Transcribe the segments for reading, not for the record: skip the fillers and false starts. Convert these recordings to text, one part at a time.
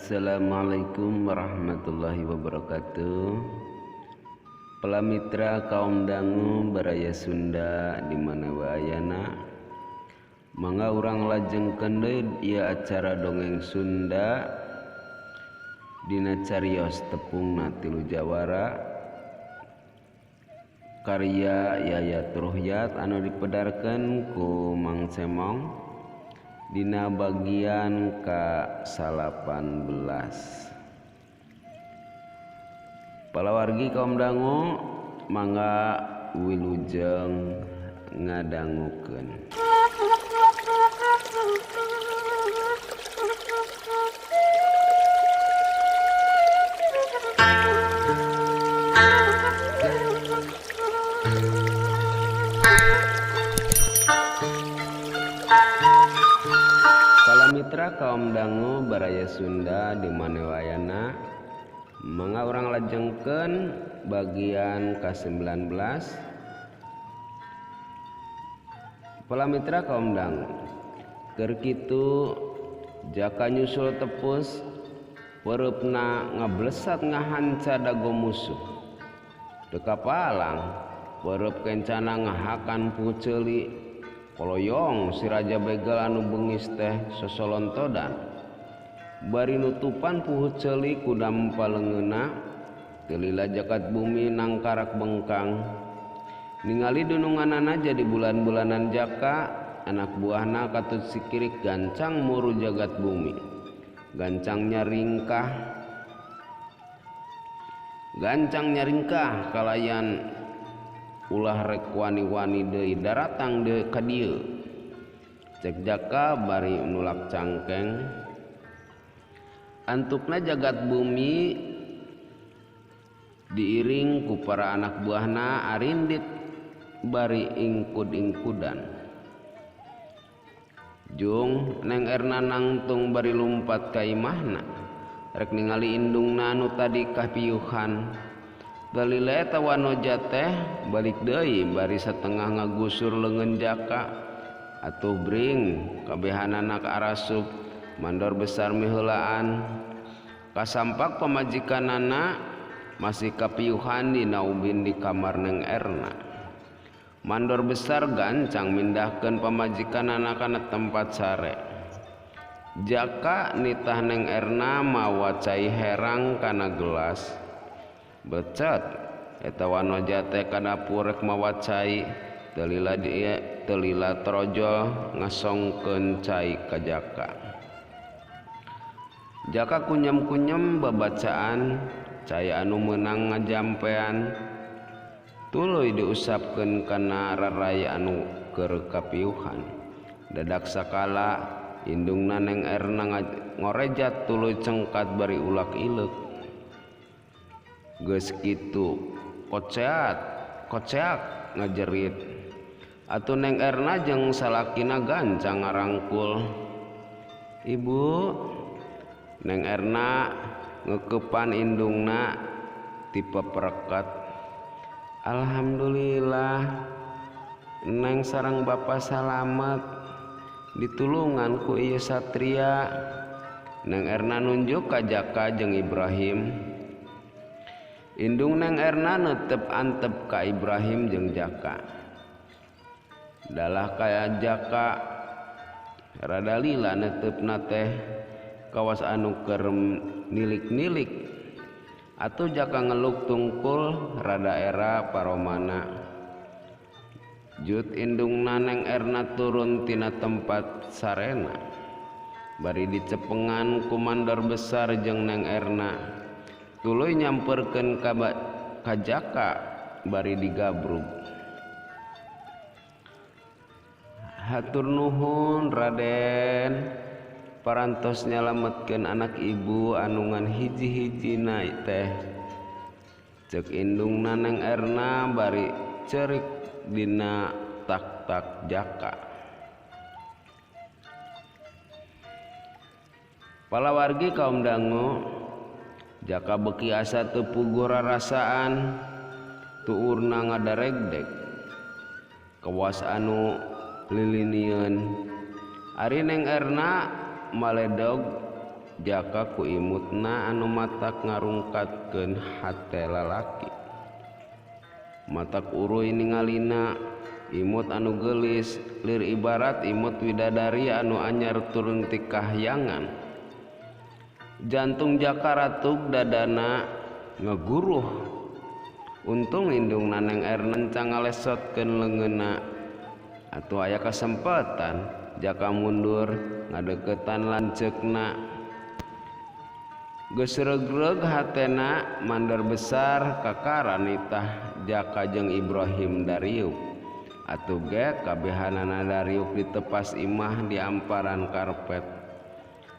Assalamualaikum warahmatullahi wabarakatuh. Pelamitra kaum dangu baraya Sunda di mana wayana mangga urang lajengkeun deui ieu acara dongeng Sunda dina carios tepungna tilu Jawara karya Yayat Ruhyat anu dipedarkeun ku Mang Cemong dina bagian ke-18. Palawargi kaum dangu mangga wilujeng ngadangukeun. Mitra kaum dangu baraya Sunda di manewayana mangga urang lajengkeun bagian ke-19. Palamitra kaum dangu keur kitu jaka nyusul tepus pereupna ngablesat ngahanca dago musuh teu kapalang pereup kencana ngahakan puceuli koloyong si Raja Begal anu beungis teh sosolontodan bari nutupan puhut ceuli ku dampaleungeunna teu lila jagat bumi nangkarak bengkang ningali dununganana jadi bulan-bulanan jaka anak buahna katut sikirik gancang muru jagat bumi gancang nyaringkah kalayan ulah rek wani-wani deui daratang deui ka dieu cek jaka bari nulak cangkeng antukna jagat bumi diiring ku para anak buahna arindit bari ingkud-ingkudan jung Neng Erna nangtung bari lumpat ka imahna rek ningali indungna anu tadi kapiuhan galile eta wanoja teh balik deui bari satengah ngagusur leungeun jaka atuh bring kabehanana ka arasup mandor besar miheulaan kasampak pamajikanana masih kapiuhan dina ubin di kamar Neng Erna mandor besar gancang mindahkeun pamajikanana kana tempat sare jaka nitah Neng Erna mawa cai herang kana gelas becet eta wanoja teh ka dapur rek mawa cai teu lila trojol ngasongkeun cai ka jaka jaka kunyem-kunyem babacaan cai anu meunang ngajampean tuluy diusapkeun kana rarai anu keur kapiuhan dadak sakala indungna Neng Erna ngorejat tuluy cengkat bari ulak-ileuk geus kitu koceak ngajerit atuh Neng Erna jeung salakina gancang ngarangkul ibu. Neng Erna ngeukepan indungna dipepereket alhamdulillah Neng sareng bapa salamet ditulungan ku ieu satria. Neng Erna nunjuk ka Jaka jeung Ibrahim. Indung Neng Erna neutep antep ka Ibrahim jeung Jaka. Dalah kaya Jaka rada lila neutepna teh kawas anu keur nilik-nilik. Atuh Jaka ngeluk tungkul rada era paromana. Jut indungna Neng Erna turun tina tempat sarena. Bari dicepengan ku mandor besar jeung Neng Erna. Tuluy nyamperkeun ka Jaka bari digabrug. Hatur nuhun Raden parantos nyalametkeun anak ibu anu ngan hiji-hijina teh. Ceuk indungna Neng Erna bari ceurik dina tak-tak Jaka. Palawargi kaum dangu Jaka beki asa teu puguh rarasaan tuurna ngadaregdeg kawas anu lilinieun. Ari Neng Erna maledog jaka ku imutna anu matak ngarungkatkeun hate lalaki. Matak uruy ningalina imut anu geulis lir ibarat imut widadari anu anyar turun ti kahyangan. Jantung jaka ratug dadana ngeguruh. Untung indungna Neng Erna can ngalesotkeun leungeunna. Atuh aya kasempatan jaka mundur ngadeukeutan lanceukna. Geus regreg hatena mandar besar kakaran itah jaka jeung Ibrahim Dariuk. Atuh ge kabehanana Dariuk ditepas imah di amparan karpet.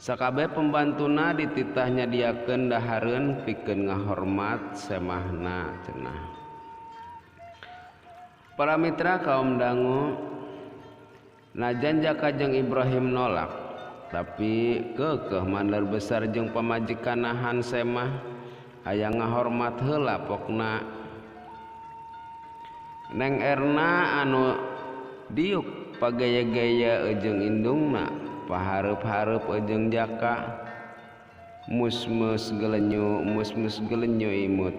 Sakabeh pembantuna dititah nyadiakeun dahareun pikeun ngahormat semahna cenah. Para mitra kaum dangu, najan jaka jeung Ibrahim nolak, tapi keukeuh mandar besar jeung pamajikanahan semah aya ngahormat heula pokna. Neng Erna anu diuk pagaya-gaya jeung indungna pahareup-hareup jeung jaka mus-mus gelenyo imut.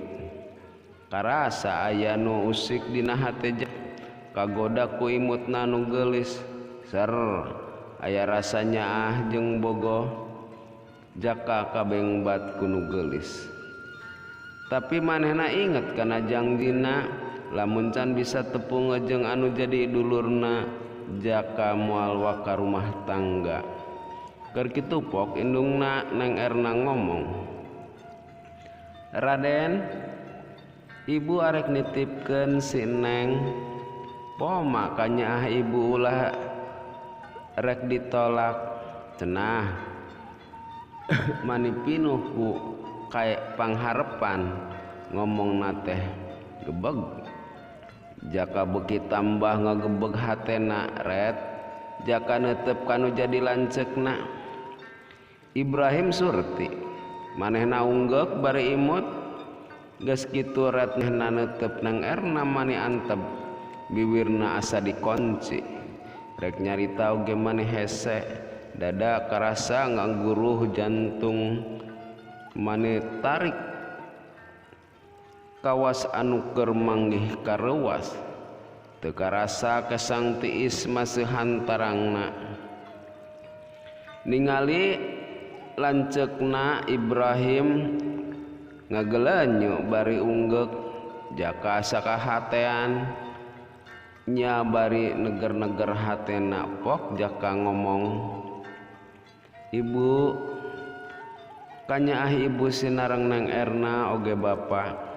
Karasa aya nu usik dina hate jaka kagoda ku imutna nu geulis. Ser aya rasanya ah jeung bogoh jaka kabengbat ku nu geulis. Tapi manehna inget kana jangjina lamun can bisa tepung jeung anu jadi dulurna jaka moal waka rumah tangga. Keur kitu pok indungna Neng Erna ngomong, "Raden, ibu arek nitipkeun si Neng poma ka nyaah ibu ulah rek ditolak cenah." Mani pinuh ku kae pangharepan ngomongna teh gebeg. Jaka beuki tambah ngagebeg hatena ret jaka neuteup kanu jadi lanceukna. Ibrahim surti manehna unggek bari imut geus kitu ret manehna neuteup Neng Erna mani antep bibirna asa dikonci. Rek nyarita oge maneh hese dada karasa ngangguruh jantung maneh tarik kawas anu keur manggih kareuwas teu karasa kesang tiis maseuhan tarangna. Ningali lanceukna Ibrahim ngagelenyo bari unggek jaka sakahatean nya bari neger-neger hatena pok jaka ngomong, "Ibu kanyaah ibu sinareng Neng Erna oge bapa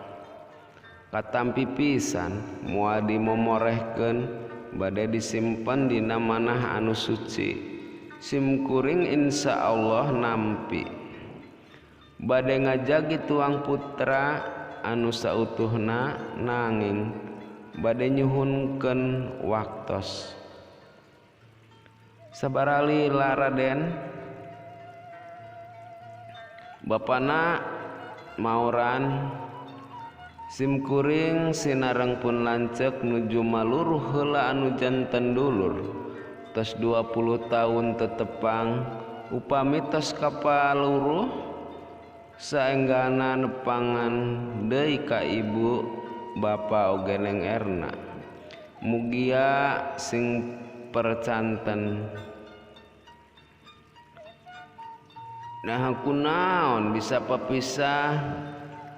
katampi pisan moal dimomorehkeun bade disimpen dina manah anu suci. Simkuring insya Allah nampi bade ngajagi tuang putra anu sautuhna nanging bade nyuhunkeun waktos." Sabarali Raden, bapana mauran simkuring sinareng pun lanceuk nuju maluruh heula anu janten dulur. Tos 20 tahun tetepang upami tos kapaluruh saenggana nepangan deui ka ibu bapa oge Neng Erna. Mugia sing percanten. Nah kunaon bisa papisah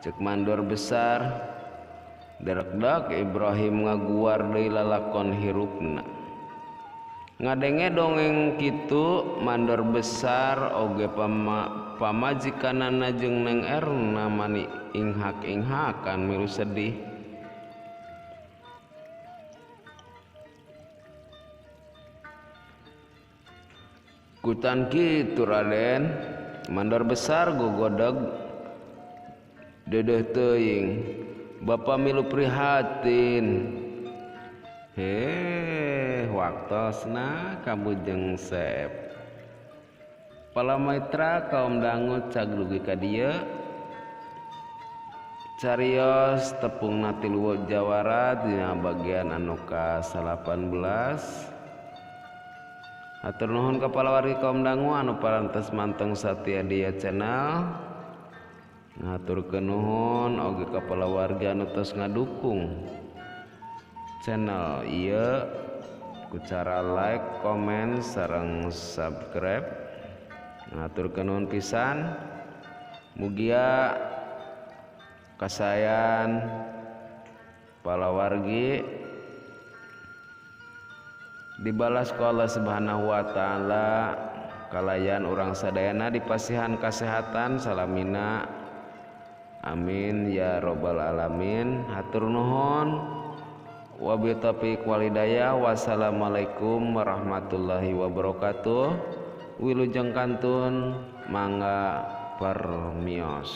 cek mandor besar. Derek-dek Ibrahim ngaguar deui lalakon hirupna. Ngadenge dongeng kitu mandor besar oge pamajikanana jeung Neng Erna mani inghak-inghakan milu sedih. Kutan kitu Raden, mandor besar gogodeg dedeh teuing bapa milu prihatin. Waktosna kabujeng sep. Pala mitra kaum dangu caglugi ka dieu carios tepungna tilu jawara dina bagian anu ka 18. Hatur nuhun kepala wargi kaum dangu anu parantos manteng satia dia channel. Ngaturkeun nuhun oge kepala warga anu tos ngadukung channel ieu ku cara like, komen, sareng subscribe. Ngaturkeun nuhun pisan. Mugia kasayan kepala wargi dibalas ku Allah Subhanahu wa taala kalayan urang sadayana dipasihan kasehatan salamina amin ya robbal alamin. Hatur nuhun wabillahi taufiq wal hidayah. Wassalamualaikum warahmatullahi wabarakatuh. Wilujeng kantun mangga permios.